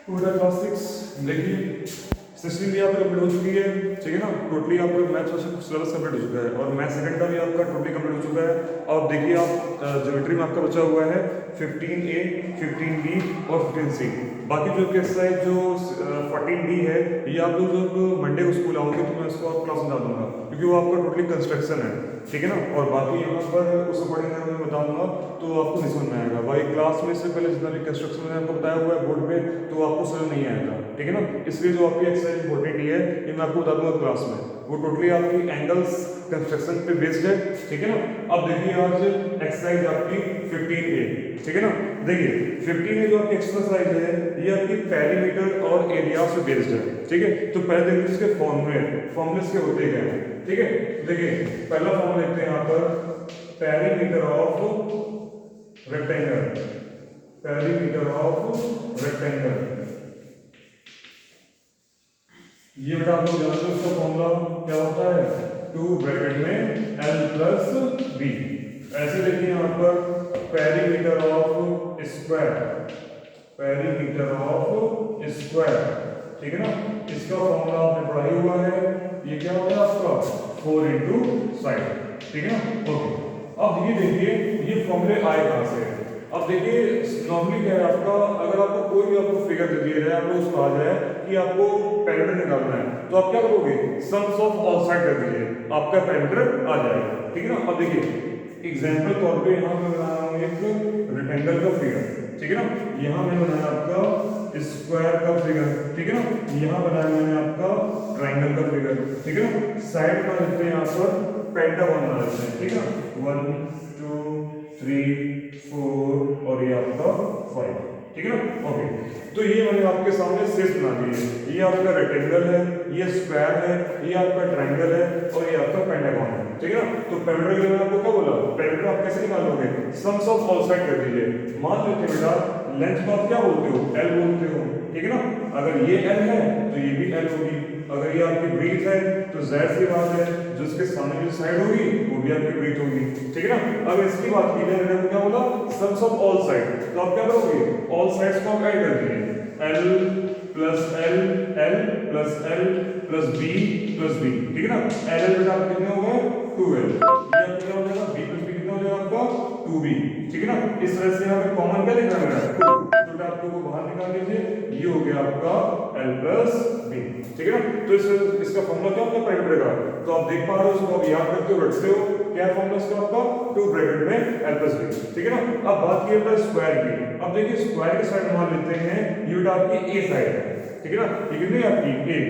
पूरा क्लास 6 देखिए 16 भी आपका कंप्लीट हो चुकी है, ठीक है ना। टोटली आपका मैथ्स सिलेबस कंप्लीट हो चुका है और मैथ सेकंड का भी आपका टोटली कंप्लीट हो चुका है। अब देखिए आप ज्योमेट्री में आपका बचा हुआ है 15A, 15B और 15C। बाकी जो एक्सरसाइज जो 14D है, ये आप लोग जब मंडे को स्कूल आओगे तो मैं इसको आप क्लास में बता दूंगा, क्योंकि वो आपका टोटली कंस्ट्रक्शन है, ठीक है ना। और बाकी यहाँ पर उस अकॉर्डिंग मैं बता दूंगा तो आपको नहीं समझ में आएगा भाई। क्लास में से पहले जितना भी कंस्ट्रक्शन मैंने आपको बताया हुआ है बोर्ड पे, तो आपको समझ नहीं आएगा, ठीक है ना। इसलिए जो आपकी एक्सरसाइज इंपॉर्टेंट है ये मैं आपको बता दूंगा क्लास में, वो टोटली आपकी एंगल्स कंस्ट्रक्शन पे बेस्ड है, ठीक है ना। अब देखिए आज एक्सरसाइज आपकी 15A, ठीक है ना। देखिए 15A जो आपकी एक्सरसाइज है ये आपकी पेरीमीटर और एरिया से बेस्ड है, ठीक है। तो पहले देखिए इसके फॉर्मूले इसके होते क्या हैं, ठीक है। देखिए पहला फॉर्मूला लिखते हैं यहाँ पर perimeter of rectangle, perimeter of rectangle. ये बेटा आप लोग जानते हो इसका फॉर्मूला क्या होता है, 2 ब्रैकेट में L प्लस B। ऐसे देखिए यहाँ पर perimeter of square, perimeter of square, ठीक है ना। इसका फॉर्मूला आपने पढ़ा ही हुआ है, ये क्या होता है आपका 4 इंटू साइड, ठीक है ना। ओके अब ये देखिए ये फॉर्मूले आए कहाँ से। अब देखिए नॉर्मली क्या है आपका, अगर आपको कोई भी आपको फिगर दे दिया जाए, आपको उसको आ जाए कि आपको पेरीमीटर निकालना है, तो आप क्या करोगे, सम्स ऑफ ऑल साइड कर दीजिए, आपका पेरीमीटर आ जाएगा, ठीक है ना। अब देखिए एग्जांपल तौर पे यहाँ मैं बना रहा हूँ एक रेक्टेंगल का फिगर, ठीक है ना। यहाँ मैंने बनाया आपका स्क्वायर का फिगर, ठीक है ना। यहाँ बनाया मैंने आपका ट्राइंगल का फिगर, ठीक है ना। साइड में लिखते हैं यहाँ पर पेंटागन बना लेते हैं, ठीक है ना। 1 2 3 4 और ये आपका 5, ठीक है ना। ओके तो ये मैंने आपके सामने शेप बना दी है, ये आपका रेक्टेंगल है, ये स्क्वायर है, ये आपका ट्राइंगल है और ये आपका पेंटागन है, ठीक है ना। तो पेरीमीटर के लिए मैंने आपको क्या बोला, पेरीमीटर आप कैसे निकालोगे, सम्स ऑफ ऑल साइड कर दीजिए। मान लेते हैं बेटा लेंथ को आप क्या बोलते हो, L बोलते हो, ठीक है ना। अगर ये L है तो ये भी L होगी, अगर ये आपकी ब्रीथ है तो जाहिर सी बात है जो इसके सामने की साइड होगी वो भी आपकी ब्रीथ होगी, ठीक है ना। अब इसकी बात की जाए मैंने क्या बोला, सम्स ऑफ ऑल साइड, तो आप क्या करोगे, ऑल साइड्स को आप ऐड कर दीजिए, L plus L, L plus L plus B plus B, ठीक है ना। L बेटा आप कितने हो गए 2L, ये आपका क्या हो जाएगा B प्लस B कितना हो जाएगा आपका 2B, ठीक है ना। इस तरह से यहाँ पे कॉमन क्या लिखना है 2, तो बेटा आप 2 को बाहर निकाल लीजिए, ये हो गया आपका L प्लस B, ठीक है ना। तो इसका फॉर्मूला क्या होता है पेरीमीटर का, तो आप देख पा रहे हो, उसको आप याद रखते हो, रटते हो, क्या फॉर्मूला इसका आपका 2 ब्रैकेट में L प्लस B, ठीक है ना। अब बात की है स्क्वायर की, अब देखिए स्क्वायर की साइड मान लेते हैं ये बेटा आपकी A साइड है, ठीक है ना। ये कितनी है आपकी A,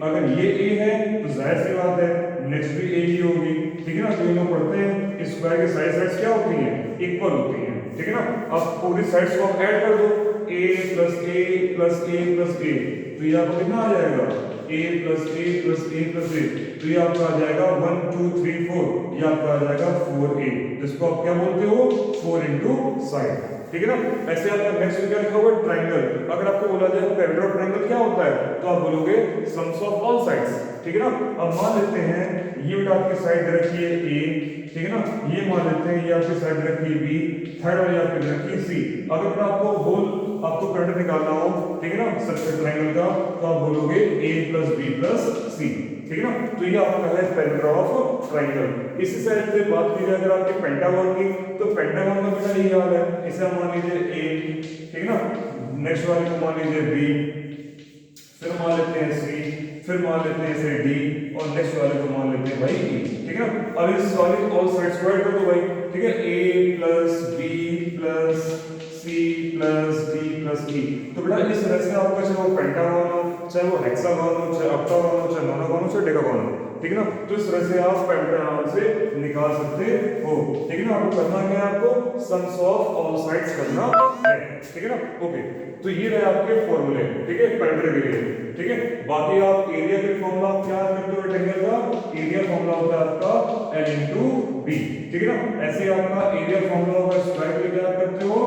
अगर ये A है तो जाहिर सी बात है नेक्स्ट भी A ही होगी, ठीक है ना। तो ये लोग पढ़ते हैं स्क्वायर की साइड्स क्या होती हैं, इक्वल होती हैं, ठीक है ना। अब पूरी साइड्स को आप ऐड कर दो, A plus A plus A plus A, तो ये आपको कितना आ जाएगा A plus A plus A plus A, तो ये आपका आ जाएगा 1 2 3 4, ये आपका आ जाएगा 4A, जिसको आप क्या बोलते हो 4 इंटू साइड, ठीक है ना। ऐसे आपका नेक्स्ट क्या लिखा हुआ है ट्राइंगल, अगर आपको बोला जाए पेरीमीटर ऑफ ट्राइंगल क्या होता है, तो आप बोलोगे सम्स ऑफ ऑल साइड्स, ठीक है ना। अब मान लेते हैं ये बेटा आपकी साइड दे रखी है A, ठीक है ना। ये मान लेते हैं ये आपकी साइड दे रखी है B, थर्ड वाली आपकी दे रखी है C। अगर आपको होल आपको पेरीमीटर निकालना हो, ठीक है ना, सर्कल ट्राइंगल का, तो आप बोलोगे A plus B plus C, ठीक है ना। तो ये आपका है पेरीमीटर ऑफ ट्राइंगल। इसी साइड से बात की जाए अगर आपके पेंटागन की, तो पेंटागन का बेटा यही हाल है, इसे हम मान लीजिए A, ठीक है ना। नेक्स्ट वाले को मान लीजिए B, फिर मान लेते हैं C, फिर मान लेते हैं इसे D और नेक्स्ट वाले को मान लेते हैं भाई E, ठीक है ना। अब इस वाले ऑल साइड्स को ऐड कर दो भाई, ठीक है, A plus B plus C plus D plus E। तो बेटा इस तरह से आपका चाहे वो पेंटागन हो, चाहे वो हेक्सागन हो, चाहे ऑक्टागन हो, चाहे नोनागन हो, चाहे डेकागन हो, ठीक है ना। तो इस तरह से आप पेंटागन से निकाल सकते हो, ठीक है ना। आपको करना क्या है, आपको सम्स ऑफ ऑल साइड्स करना है, ठीक है ना। ओके तो ये रहे आपके फॉर्मूले, ठीक है, पेरीमीटर के लिए, ठीक है। बाकी आप एरिया के फॉर्मूला क्या करते हो रेक्टेंगल का, एरिया फॉर्मूला होता है आपका L इंटू B, ठीक है ना। ऐसे आपका एरिया फॉर्मूला होगा स्क्वायर के लिए क्या करते हो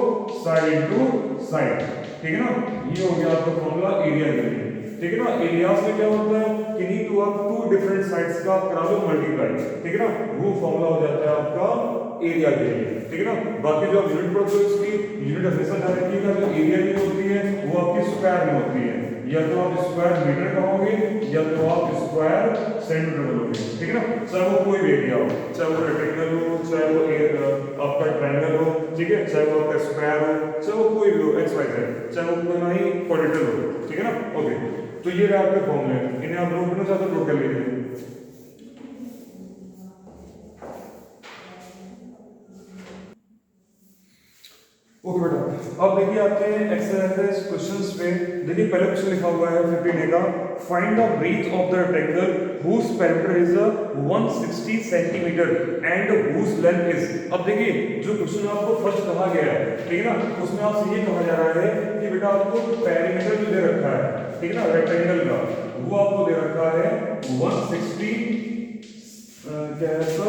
साइड इंटू साइड, ठीक है ना। ये हो गया आपका फॉर्मूला एरिया के लिए, ठीक है ना। एरिया से क्या होता है कि नहीं तो आप 2 डिफरेंट साइड्स का आप करा लो मल्टीप्लाई, ठीक है ना, वो फॉर्मूला हो जाता है आपका एरिया के लिए, ठीक है ना। बाकी जो आप यूनिट पढ़ते हो इसकी यूनिट ऑफ हिस्सा ध्यान रखिएगा, जो एरिया की होती है वो आपकी स्क्वायर में होती है, या तो आप स्क्वायर मीटर कहोगे या तो आप स्क्वायर सेंटीमीटर बोलोगे, ठीक है ना। चाहे वो कोई भी एरिया हो, चाहे वो रेक्टेंगल हो, चाहे वो आपका ट्रायंगल हो, ठीक है, चाहे वो आपका स्क्वायर हो, चाहे वो कोई भी हो, एक्स वाई जेड, चाहे वो कोई ना ही क्वाड्रेटिक हो, ठीक है ना। ओके, तो ये रहा आपके फॉर्मूले, इन्हें आप नोट करना चाहते हो नोट कर लीजिए। ओके बेटा, अब देखिए आपके एक्सरसाइज क्वेश्चंस पे देखिए पहले क्वेश्चन लिखा हुआ है 15 का, find the breadth of the rectangle whose perimeter is 160 centimetre and whose length is. अब देखिए जो क्वेश्चन आपको फर्स्ट कहा गया है, ठीक है ना, उसमें आपसे ये कहा जा रहा है कि बेटा आपको पेरीमीटर जो दे रखा है, ठीक है ना, रेक्टेंगल का, वो आपको दे रखा है 160 क्या है तो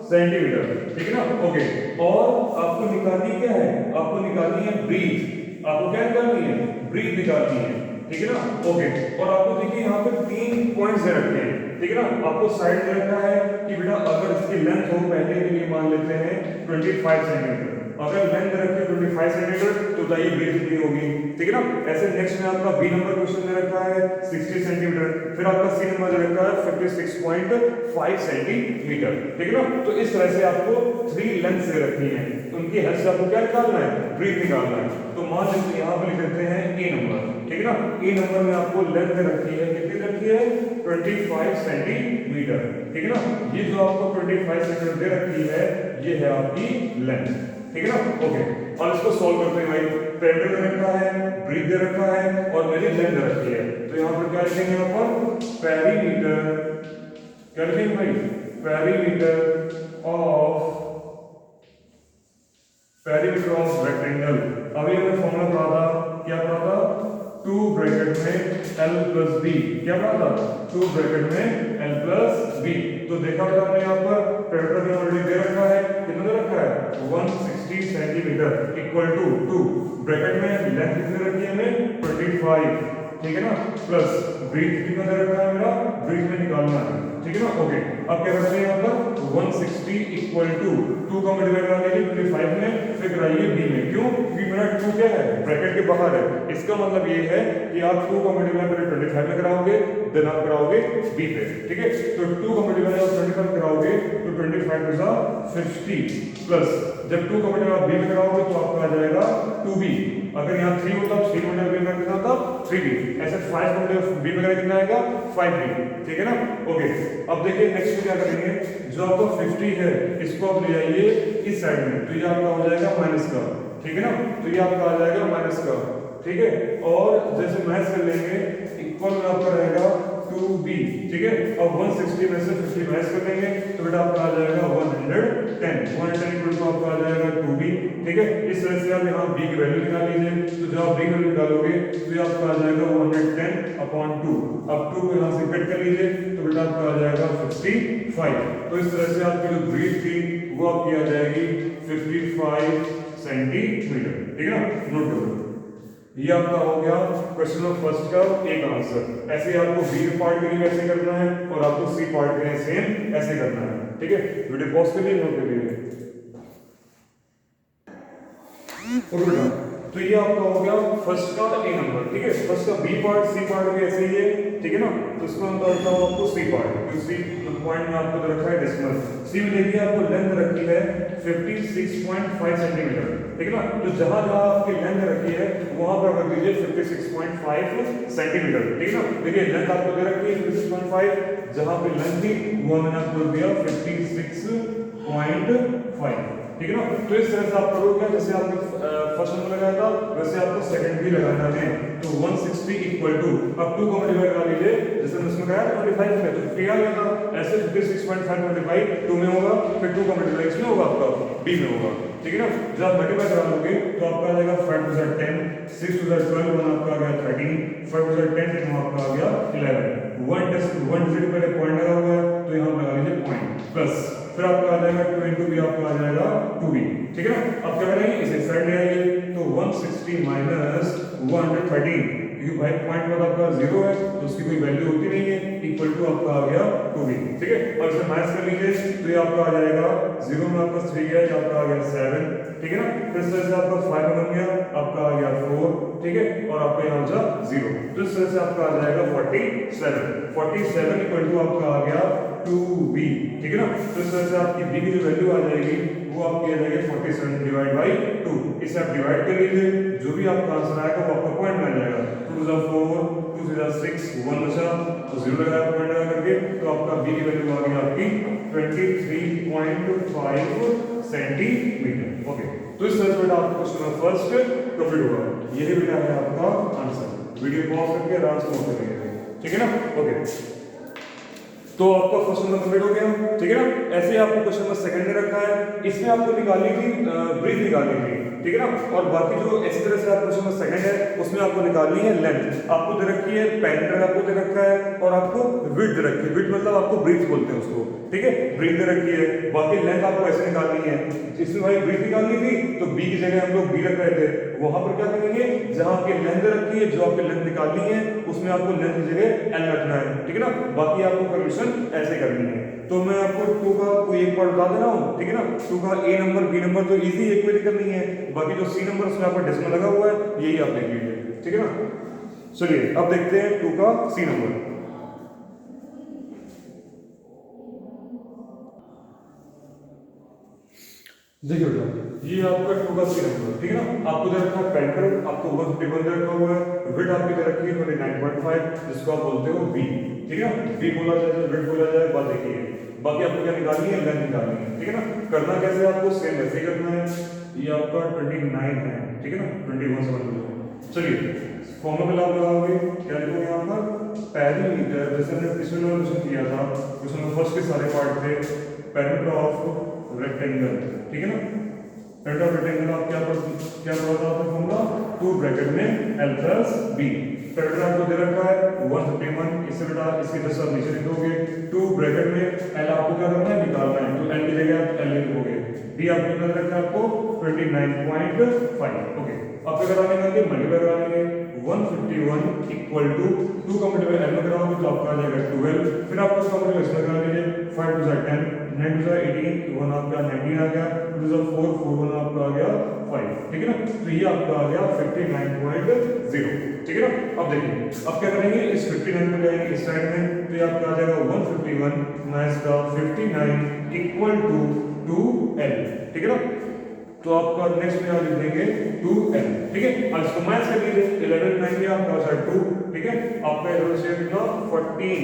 सेंटीमीटर, ठीक है ना। ओके, और आपको निकालनी क्या है, आपको निकालनी है ब्रीथ, आपको क्या निकालनी है, ब्रीथ निकालनी है, ठीक है ना। ओके, और आपको देखिए यहाँ पे 3 पॉइंट्स दे रखे हैं, ठीक है ना। आपको साइड दे रखा है कि बेटा अगर इसकी लेंथ हो, पहले के लिए मान लेते हैं 25 सेंटीमीटर, अगर लेंथ दे रखी है 25 सेंटीमीटर तो बताइए ब्रीथ कितनी होगी, ठीक है ना। ऐसे नेक्स्ट में आपका बी नंबर क्वेश्चन दे रखा है 60 सेंटीमीटर, फिर आपका सी नंबर दे रखा है 56.5 सेंटीमीटर, ठीक है ना। तो इस तरह से आपको 3 लेंथ दे रखी है, उनकी हेल्प से आपको क्या निकालना है, ब्रीथ निकालना है। तो मान लीजिए यहाँ पर लिख देते हैं ए नंबर, ठीक है ना। ए नंबर में आपको लेंथ दे रखी है, कितनी रखी है 25 सेंटीमीटर, ठीक है ना। ये जो आपको 25 सेंटीमीटर दे रखी है ये है आपकी लेंथ, ठीक है ना। ओके, और इसको सॉल्व करते हैं भाई, पेरिमीटर दे रखा है, ब्रीथ दे रखा है और मेरी लेंथ दे रखी है, तो यहाँ पर क्या लिखेंगे, यहाँ पर पेरीमीटर, क्या लिखेंगे भाई, पेरीमीटर ऑफ रेक्टेंगल। अभी हमने फॉर्मूला पढ़ा था, क्या पढ़ा था, 2 ब्रैकेट में l प्लस b, क्या पढ़ा था, 2 ब्रैकेट में l प्लस b। तो देखा था हमने यहाँ पर पेरिमीटर में ऑलरेडी दे रखा है, कितना दे रखा है 160 सेंटीमीटर इक्वल टू 2 ब्रैकेट में लेंथ कितनी रखी है हमें 25, ठीक है ना, प्लस ब्रीथ कितना दे रखा है मेरा, ब्रीथ में निकालना है, ठीक है ना। ओके, अब क्या करते हैं यहाँ पर 160 इक्वल टू 2 का मल्टीप्लाई करा लीजिए 25 में, फिर कराइए b में, क्यों, क्योंकि मेरा 2 क्या है ब्रैकेट के बाहर है, इसका मतलब ये है कि आप 2 का मल्टीप्लाई पहले 25 में कराओगे, देन आप कराओगे b पे, ठीक है। तो 2 का मल्टीप्लाई आप 25 कराओगे तो 25 टू 50 प्लस जब 2 का मल्टीप्लाई आप b में कराओगे तो आपका आ जाएगा 2b, अगर यहाँ 3 होता है 3 मल्टीप्लाई में कितना था 3b, ऐसे 5 मल्टीप्लाई b में करें कितना आएगा 5b, ठीक है ना। ओके, अब देखिए नेक्स्ट में क्या करेंगे, जो आपको 50 है इसको आप ले जाइए इस साइड में, तो ये आपका हो जाएगा माइनस का, ठीक है ना, तो ये आपका आ जाएगा माइनस का, ठीक है। और जैसे माइनस कर लेंगे इक्वल में आपका रहेगा 2b, ठीक है। अब 160 में से 50 माइनस कर लेंगे तो बेटा आपका आ जाएगा 110 इक्वल टू आपका आ जाएगा 2b, ठीक है। इस तरह से आप यहाँ b की वैल्यू निकाल लीजिए, तो जब आप b की वैल्यू निकालोगे तो ये आपका आ जाएगा 110/2, अब 2 को यहाँ से कट कर लीजिए तो बेटा आपका आ जाएगा 55। तो इस तरह से आपकी जो ब्रीथ थी वो आपकी आ जाएगी 55 सेंटीमीटर, ठीक है ना, नोट करो। ये आपका हो गया क्वेश्चन नंबर फर्स्ट का एक आंसर। ऐसे ही आपको बी पार्ट के लिए ऐसे करना है और आपको सी पार्ट के लिए सेम ऐसे करना है, ठीक है। वीडियो पॉज के लिए नोट कर लीजिए। ओके बेटा, तो ये आपका हो गया फर्स्ट का ए नंबर, ठीक है। फर्स्ट का बी पार्ट सी पार्ट भी ऐसे ही है, ठीक है ना। तो इसको मैं बताता हूँ आपको सी पार्ट, तो सी पॉइंट में आपको दे रखा है डेसिमल, सी में देखिए आपको लेंथ रखी है 56.5 सेंटीमीटर, ठीक है ना। तो जहां जहां आपकी लेंथ रखी है वहां पर रख दीजिए 56.5 सेंटीमीटर, ठीक है ना। देखिए लेंथ आपको दे रखी है 56.5, जहां पे लेंथ थी वो मैंने आपको दिया 56.5, ठीक है ना। तो इस तरह से आप करोगे, जैसे आपने फर्स्ट नंबर लगाया था वैसे आपको सेकंड भी लगाना है। तो 160 इक्वल टू, अब 2 को मल्टीप्लाई करा लीजिए, जैसे हमने इसमें कराया 25 में तो 50 आ गया था, ऐसे 56.5 मल्टीप्लाई 2 में होगा, फिर 2 का मल्टीप्लाई इसमें होगा आपका b में होगा, ठीक है ना। जब आप मल्टीप्लाई करा लोगे तो आपका आ जाएगा 5 टू 10, 6 टू 12, 1 आपका आ गया 13, 5 टू 10 आपका आ गया 11, 1 डिजिट पहले पॉइंट लगा हुआ है तो यहाँ लगा लीजिए पॉइंट, प्लस फिर आपका आ जाएगा 2 into b आपका आ जाएगा 2b, ठीक है ना। अब क्या करेंगे, इसे साइड ले आएंगे तो 160 माइनस 113, क्योंकि भाई पॉइंट पर आपका 0 है तो उसकी कोई वैल्यू होती नहीं है, इक्वल टू आपका आ गया 2b, ठीक है। और इसे माइनस कर लीजिए तो ये आपका आ जाएगा 0 में आपका 3 गया, ये आपका आ गया 7, ठीक है ना। फिर इस तरह से आपका 5 बन गया, आपका आ गया 4, ठीक है, और आपका यहाँ बचा 0। तो इस तरह से आपका आ जाएगा 47 इक्वल टू आपका आ गया 2b, ठीक है ना। तो इस तरह से आपकी b की जो वैल्यू आ जाएगी वो आपकी आ जाएगी 47 डिवाइड बाई 2। इसे आप डिवाइड कर लीजिए, जो भी आपका आंसर आएगा वो आपका पॉइंट में आ जाएगा। 2 4 2 6 1 बचा, तो 0 लगाया पॉइंट लगा करके, तो आपका b की वैल्यू आ गई आपकी 23.5 सेंटीमीटर। ओके, तो इस तरह से बेटा आपका क्वेश्चन नंबर फर्स्ट कंप्लीट होगा। यही बेटा है आपका आंसर। वीडियो पॉज करके आराम से नोट करिए, ठीक है ना। ओके, तो आपका फर्स्ट नंबर कंप्लीट हो गया, ठीक है ना। ऐसे ही आपको क्वेश्चन नंबर सेकंड में रखा है, इसमें आपको निकालनी थी ब्रीथ निकालनी थी, ठीक है ना। और बाकी जो इस तरह से आपका क्वेश्चन नंबर सेकंड है उसमें आपको निकालनी है लेंथ। आपको दे रखी है पेरिमीटर, आपको दे रखा है, और आपको विड्थ दे रखी है। विड्थ मतलब आपको ब्रीथ बोलते हैं उसको, ठीक है, ब्रीथ दे रखी है। बाकी लेंथ आपको ऐसे निकालनी है। इसमें भाई ब्रीथ निकालनी थी तो बी की जगह हम लोग बी रख रहे थे, वहां पर क्या करेंगे, जहां आपकी लेंथ दे रखी है, जो आपकी लेंथ निकालनी है उसमें आपको लेंथ की जगह एल रखना है, ठीक है ना। बाकी आपको कंडीशन ऐसे करनी है। तो मैं आपको 2 का कोई एक पार्ट बता दे रहा हूं, ठीक है ना। 2 का ए नंबर बी नंबर तो इजी एक में करनी है, बाकी जो सी नंबर उसमें आपका डेसिमल लगा हुआ है, यही आप देख लीजिए, ठीक है ना। चलिए अब देखते हैं 2 का सी नंबर। देखिए बेटा, ये आपका 2 का सी नंबर, ठीक है ना। आपको दे रखा है पेरिमीटर, आपको 151 दे रखा हुआ है। विड्थ आपकी दे रखी है 29.5, जिसको आप बोलते हो बी, ठीक है ना। बी बोला जाए, विड्थ बोला जाए, बात देखिए। बाकी आपको क्या निकालनी है, लेंथ निकालनी है, ठीक है ना। करना कैसे, आपको सेम वैसे ही करना है। ये आपका 29 है, ठीक है ना, 21 समझ लो। चलिए फॉर्मूला आप लगाओगे, क्या लिखोगे यहाँ पर, पेरीमीटर। जैसे हमने पिछले वाला क्वेश्चन किया था, क्वेश्चन फर्स्ट के सारे पार्ट थे, पेरीमीटर ऑफ रेक्टेंगल, ठीक है ना। पेरीमीटर ऑफ रेक्टेंगल आप क्या पढ़ा था आपने फॉर्मूला, 2 ब्रैकेट में l प्लस b। पेरीमीटर आपको दे रखा है 151, इससे बेटा इसके जस्ट आप नीचे लिखोगे 2 ब्रैकेट में l आपको क्या करना है, निकालना है, तो l की जगह आप l लिखोगे। b आपको कितना दे रखा है, आपको 29.5। ओके, अब क्या कराने का, मल्टीप्लाई कराने 151 इक्वल टू 2 का मल्टीप्लाई l में कराओगे तो आपका आ जाएगा 12। फिर आप उसका मल्टीप्लाई इसमें करा लीजिए, 5 2 10, 9 2 18, 1 आपका 19 आ गया, 2 4 4 1 आपका आ गया 5, ठीक है ना। तो ये आपका आ गया 59.0, ठीक है ना। अब देखिए अब क्या करेंगे, इस 59 में जाएंगे इस साइड में, तो ये आपका आ जाएगा 151 माइनस का 59 इक्वल टू 2l, ठीक है ना। तो आपका नेक्स्ट में आप लिख देंगे 2l, ठीक है। अब इसको माइनस कर लीजिए, 11 9 आपका बचा 2, ठीक है। आपका इधर से कितना 14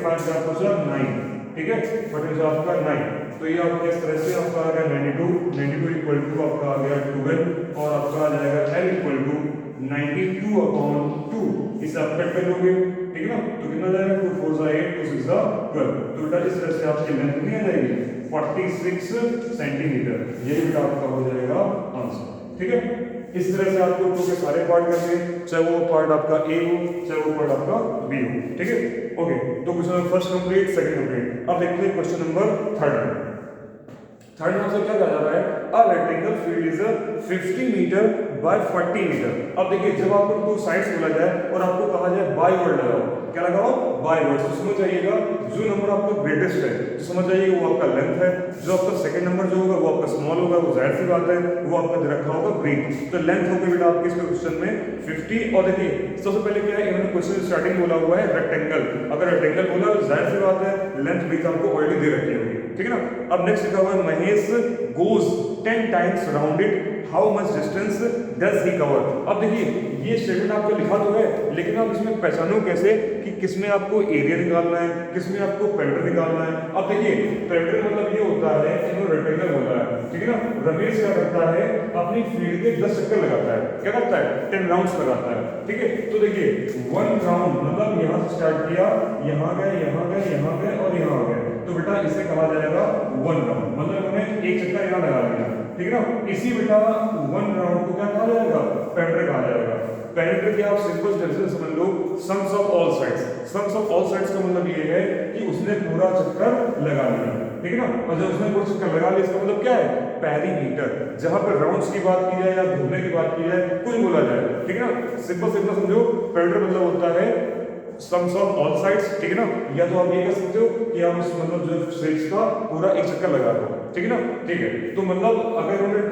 5 का बचा 9, ठीक है, 14 से आपका 9। तो ये आपका इस तरह से आपका आ गया 92 इक्वल टू आपका आ गया 12, और आपका आ जाएगा l इक्वल टू 92/2। इसे आप कट कर लोगे, ठीक है ना, तो कितना जाएगा, 2 4 जा 8, 2 6 जा 12। तो बेटा इस तरह से आपकी लेंथ कितनी आ जाएगी, 46 सेंटीमीटर। यही बेटा आपका हो जाएगा आंसर, ठीक है। इस तरह से आपको 2 के सारे पार्ट करने, चाहे वो पार्ट आपका ए हो, चाहे वो पार्ट आपका बी हो, ठीक है। ओके, तो question number first complete, second complete. अब देखते हैं क्वेश्चन नंबर थर्ड। थर्ड में आपसे क्या कहा जा रहा है, a rectangle field is 50 metre by 40 metre. अब देखिए जब आपको 2 साइड्स बोला जाए और आपको कहा जाए बाय वर्ड लगाओ, क्या लगाओ, बाय वर्ड, तो समझ जाइएगा जो नंबर आपका ग्रेटेस्ट है तो समझ जाइएगा वो आपका लेंथ है, जो आपका सेकंड नंबर जो होगा वो आपका स्मॉल होगा, वो जाहिर सी बात है वो आपका दे रखा होगा ब्रेक। तो लेंथ होगी बेटा आपके इसमें क्वेश्चन में 50। और देखिए सबसे पहले क्या है, इन्होंने क्वेश्चन स्टार्टिंग बोला हुआ है रेक्टेंगल, अगर रेक्टेंगल बोला तो जाहिर सी बात है लेंथ ब्रेक आपको ऑलरेडी दे रखी होगी, ठीक है ना। अब नेक्स्ट लिखा हुआ है Mahesh goes 10 times round it, how much distance does he cover. अब देखिए ये स्टेटमेंट आपको लिखा तो है, लेकिन आप इसमें पहचानो कैसे कि किसमें आपको एरिया निकालना है, किसमें आपको पेरिमीटर निकालना है। अब देखिए पेरिमीटर मतलब ये होता है, इन्होंने रेक्टेंगल बोला है, ठीक है ना। रमेश क्या करता है, अपनी फील्ड के 10 चक्कर लगाता है, क्या करता है, 10 राउंड्स लगाता है, ठीक है। तो देखिए 1 राउंड मतलब यहाँ से स्टार्ट किया, यहाँ गए, यहाँ गए, यहाँ गए और यहाँ गए, तो बेटा इसे कहा जाएगा 1 राउंड, मतलब उन्होंने एक चक्कर यहाँ लगा दिया, ठीक है ना। इसी बेटा 1 राउंड को क्या कहा जाएगा, पेरिमीटर कहा जाएगा। पेरिमीटर की आप सिंपल तरीके से समझ लो, sums of all sides. Sums of all sides का मतलब ये है कि उसने पूरा चक्कर लगा लिया, ठीक है ना। और जब उसने पूरा चक्कर लगा लिया इसका मतलब क्या है, पेरीमीटर। जहां पर राउंड्स की बात की जाए या घूमने की बात की जाए, कुछ बोला जाए, ठीक है ना, सिंपल समझो। पेरिमीटर मतलब होता है सम्स ऑफ ऑल साइड्स, ठीक है ना। या तो आप ये कर सकते हो कि आप उस मतलब जो स्विच का पूरा एक चक्कर लगा दो, ठीक है ना। ठीक है, तो मतलब अगर उन्होंने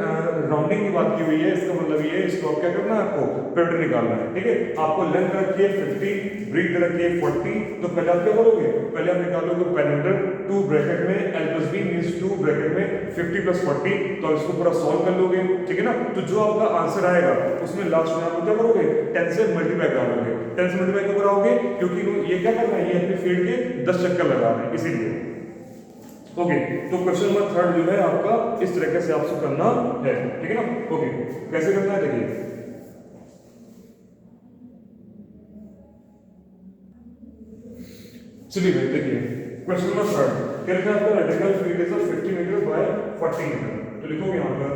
राउंडिंग की बात की हुई है, इसका मतलब ये है इसको क्या करना है, आपको पेरिमीटर निकालना है, ठीक है। आपको लेंथ रखी है 50, ब्रीथ रखी है 40, तो पहले आप क्या करोगे, पहले आप निकालोगे पेरिमीटर, 2 ब्रैकेट में l + b मींस 2 ब्रैकेट में 50 + 40, तो इसको पूरा सॉल्व कर लोगे, ठीक है ना। तो जो आपका आंसर आएगा उसमें लास्ट में आप क्या करोगे, 10 से मल्टीप्लाई करोगे। 10 से मल्टीप्लाई क्यों कराओगे, क्योंकि ये क्या कर रहा है, ये अपने फील्ड के 10 चक्कर लगा रहे हैं, इसीलिए। ओके, तो क्वेश्चन नंबर 3 जो है आपका इस तरीके से आपसे करना है, ठीक है ना। ओके, कैसे करना है देखिए, चलिए भाई देखिए क्वेश्चन नंबर 3 क्या लिखा है आपका, rectangle field is 50 metre by 40 metre. तो लिखोगे यहां पर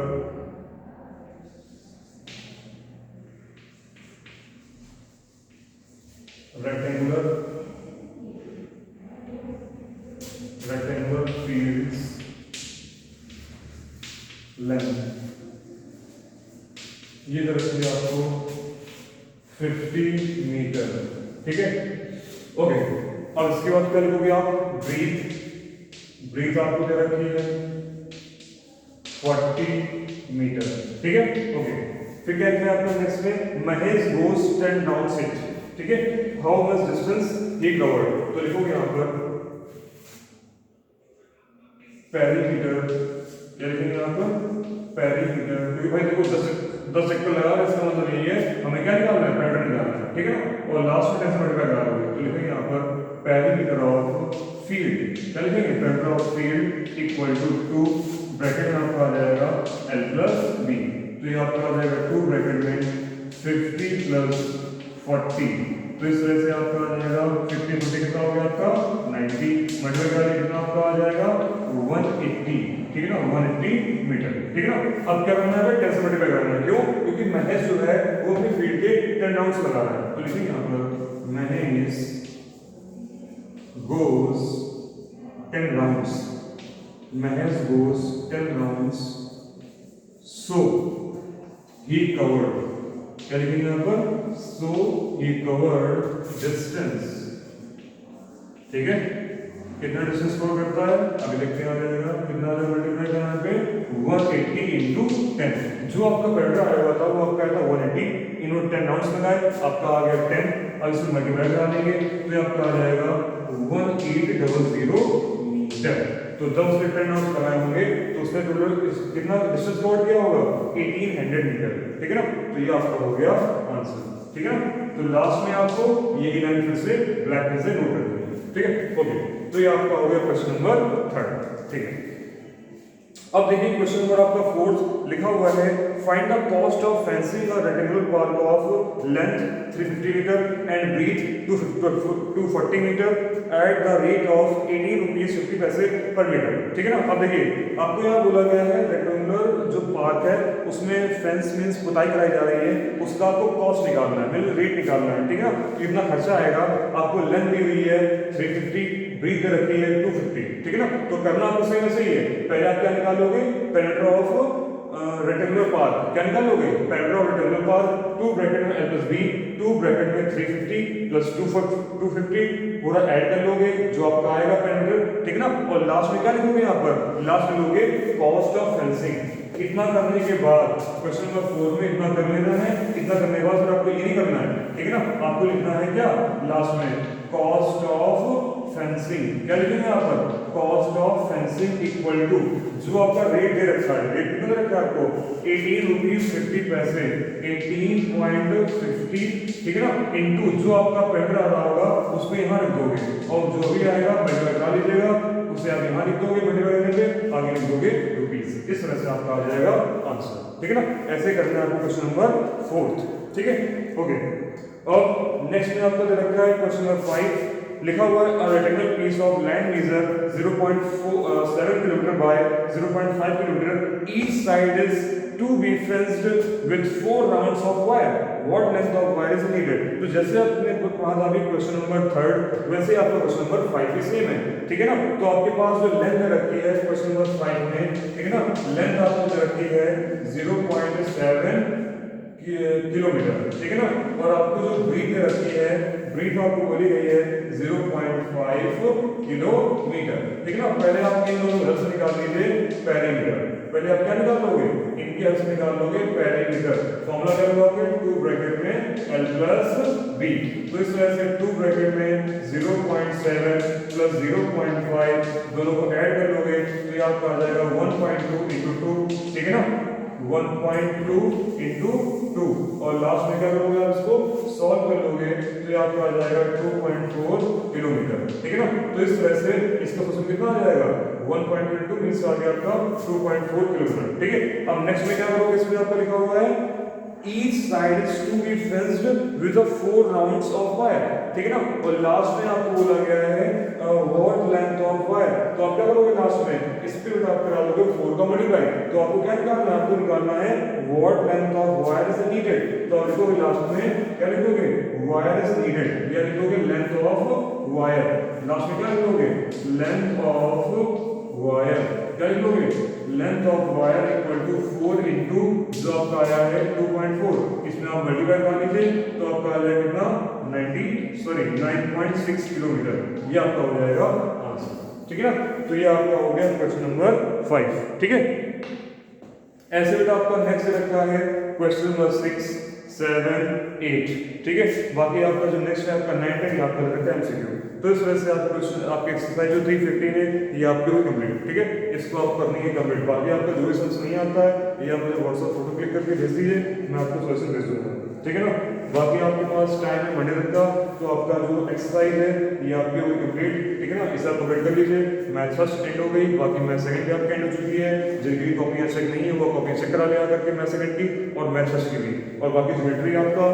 रेक्टेंगुलर फील्ड्स लेंथ, ये दर्शाती है आपको 50 मीटर, ठीक है। ओके, अब इसके बाद क्या लिखोगे आप, ब्रीथ आपको दे रखी है 40 मीटर, ठीक है। ओके, फिर क्या लिखा है आपका नेक्स्ट में, महेश गोस 10 डाउन सिट, ठीक है, how much distance he covered. तो लिखोगे यहां पर पेरीमीटर, क्या लिखेंगे यहां पर, पेरीमीटर, क्योंकि भाई देखो 10 चक्कर लगा रहा है, इसका मतलब यही है हमें क्या निकालना है, पेरिमीटर निकालना है, ठीक है ना। और लास्ट में 10 से मल्टीप्लाई करा दोगे, तो लिखेंगे यहां पर पेरीमीटर ऑफ फील्ड, क्या लिखेंगे, perimeter of field equal to 2 bracket में आपका आ जाएगा l + b, तो ये आपका आ जाएगा 2 ब्रैकेट में 50 + 40, तो इस तरह से आपका आ जाएगा 50 40 कितना हो गया आपका 90, मल्टीप्लाई करेंगे कितना आपका आ जाएगा 180, ठीक है ना, 180 मीटर, ठीक है ना। अब क्या करना है, 10 से मल्टीप्लाई करना है, क्यों, क्योंकि महेश जो है वो अपनी फील्ड के 10 राउंड्स लगा रहा है, तो लिखिए यहां पर Mahesh goes 10 rounds, Mahesh goes 10 rounds, so he covered, क्या लिखेंगे यहां पर, so he covered distance, ठीक है। कितना डिस्टेंस कवर करता है, अभी देखते हैं आ जाएगा कितना मल्टीप्लाई करना पे 180 into 10, जो आपका पेरिमीटर आया हुआ था वो आपका आया था 180 इनटू 10 राउंड्स लगाए, आपका आ गया 10, अब इसमें मल्टीप्लाई करा देंगे तो ये आपका आ जाएगा 1800 मीटर। तो जब उसने 10 राउंड्स लगाए होंगे तो उसने टोटल कितना डिस्टेंस कवर किया होगा, 1800 मीटर, ठीक है ना। तो ये आपका हो गया आंसर, ठीक है ना। तो लास्ट में आपको ये लाइन फिर से ब्लैक पेन से नोट कर देंगे, ठीक है। ओके, तो ये आपका हो गया क्वेश्चन नंबर 3, ठीक है। अब देखिए क्वेश्चन नंबर आपका 4 लिखा हुआ है, find the cost of fencing a rectangular park of length 350 metre and breadth 240 metre at the rate of 18 rupees 50 पैसे पर मीटर, ठीक है ना। अब देखिए आपको यहाँ बोला गया है रेक्टेंगुलर जो पार्क है उसमें फेंस मींस पुताई कराई जा रही है, उसका आपको कॉस्ट निकालना है, मतलब रेट निकालना है, ठीक है ना। कितना खर्चा आएगा, आपको लेंथ दी हुई है 350, ब्रीथ रखी है 250, ठीक है ना। तो करना आपको सही में सही है, पहले आप क्या निकालोगे, पेरिमीटर ऑफ रेक्टेंगुलर पार्क, क्या निकालोगे, perimeter of rectangular park 2 bracket में l + b, 2 ब्रैकेट में 350 + 250 पूरा ऐड कर लोगे जो आपका आएगा पेरिमीटर, ठीक है ना। और लास्ट में क्या लिखोगे, यहाँ पर लास्ट में लोगे कॉस्ट ऑफ फेंसिंग। इतना करने के बाद क्वेश्चन नंबर 4 में इतना कर लेना है, इतना करने के बाद फिर आपको ये नहीं करना है, ठीक है ना। आपको लिखना है क्या लास्ट में, कॉस्ट ऑफ फेंसिंग, क्या लिखेंगे यहाँ पर, cost of fencing equal to जो आपका रेट दे रखा है, रेट कितना दे रखा है आपको 18 रुपीज 50 पैसे, 18.50, ठीक है ना, इनटू जो आपका पेरिमीटर आ रहा होगा उसको यहाँ लिख दोगे और जो भी आएगा मल्टीप्लाई करा लीजिएगा, उसे आप यहाँ लिख दोगे मल्टीप्लाई करने पे, आगे लिख दोगे रुपीज, इस तरह से आपका आ जाएगा आंसर, ठीक है ना। ऐसे करना है आपको क्वेश्चन नंबर 4, ठीक है। ओके, अब नेक्स्ट में आपको दे रखा है क्वेश्चन नंबर 5 लिखा हुआ है, rectangular piece of land measure 0.7 kilometre by 0.5 kilometre, each side is to be fenced with 4 rounds of wire, what length of wire is needed. तो जैसे आपने पढ़ा था अभी क्वेश्चन नंबर 3 वैसे आपका क्वेश्चन नंबर 5 भी सेम है, ठीक है ना। तो आपके पास जो लेंथ रखी है क्वेश्चन नंबर 5 में, ठीक है ना, लेंथ आपको रखी है 0.7 किलोमीटर, ठीक है ना। और आपको जो ब्रीथ रखी है ब्रीथ आपको बोली गई है 0.5 किलोमीटर, ठीक है ना। पहले आप इन दोनों हेल्प से निकाल लीजिए पेरीमीटर। पहले आप क्या निकाल लोगे, इनकी हेल्प से निकाल लोगे पेरीमीटर। फॉर्मूला क्या लगाओगे, 2 ब्रैकेट में l प्लस b। तो इस तरह से 2 ब्रैकेट में 0.7 प्लस 0.5 दोनों को ऐड कर लोगे तो ये आपका आ जाएगा 1.2 इंटू 2, ठीक है ना, 1.2 इंटू 2। और लास्ट में क्या करोगे, आप इसको सॉल्व कर लोगे तो ये आपका आ जाएगा 2.4 किलोमीटर, ठीक है ना। तो इस तरह से इसका क्वेश्चन कितना आ जाएगा, 1.2 मीन्स आ गया आपका 2.4 किलोमीटर, ठीक है। अब नेक्स्ट में क्या करोगे, इसमें आपका लिखा हुआ है each side is to be fenced with a 4 rounds of wire, ठीक है ना। और लास्ट में आपको बोला गया है what length of wire, तो आप क्या करोगे लास्ट में इस पे आप करा लोगे 4 का मल्टीप्लाई, तो आपको क्या निकालना है, आपको निकालना है what length of wire is needed। तो आप लिखोगे लास्ट में क्या लिखोगे, wire is needed या लिखोगे length of wire। लास्ट में क्या लिखोगे, length of wire, क्या लिखोगे, length of wire equal to 4 into जो आपका आया है 2.4, इसमें आप मल्टीप्लाई कर लीजिए तो आपका आ जाएगा कितना 9.6 किलोमीटर, ये आपका हो जाएगा आंसर, ठीक है ना। तो ये आपका हो गया क्वेश्चन नंबर 5, ठीक है। ऐसे बेटा आपका नेक्स्ट रखा है क्वेश्चन नंबर 6, 7, 8, ठीक है। बाकी आपका जो नेक्स्ट है आपका 9 है, आपका रखा है एमसीक्यू। तो इस वजह से आपका क्वेश्चन आपके एक्सरसाइज जो 315 है ये आपके हुई कंप्लीट, ठीक है। इसको आप करनी है कंप्लीट। बाकी आपका जो भी समझ नहीं आता है ये आप मुझे व्हाट्सएप फोटो क्लिक करके भेज दीजिए, मैं आपको सोल्यूशन भेज दूंगा, ठीक है ना। बाकी आपके पास टाइम है मंडे तक का, तो आपका जो एक्सरसाइज है ये आपकी हुई कंप्लीट, ठीक है ना। इसे आप कंप्लीट कर लीजिए। मैथ फर्स्ट एंड हो गई, बाकी मैथ सेकंड भी आपकी एंड हो चुकी है। जिनकी कॉपियाँ चेक नहीं है वो कॉपियाँ चेक करा लिया करके मैथ सेकंड की और मैथ फर्स्ट की भी। और बाकी ज्योमेट्री आपका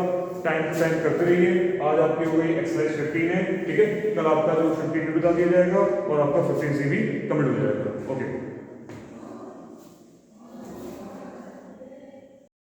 टाइम टू टाइम करते रहिए। आज आपकी हो गई एक्सरसाइज 15 है, ठीक है। कल आपका जो 15 भी बता दिया जाएगा और आपका 15 से भी कंप्लीट हो जाएगा, ओके।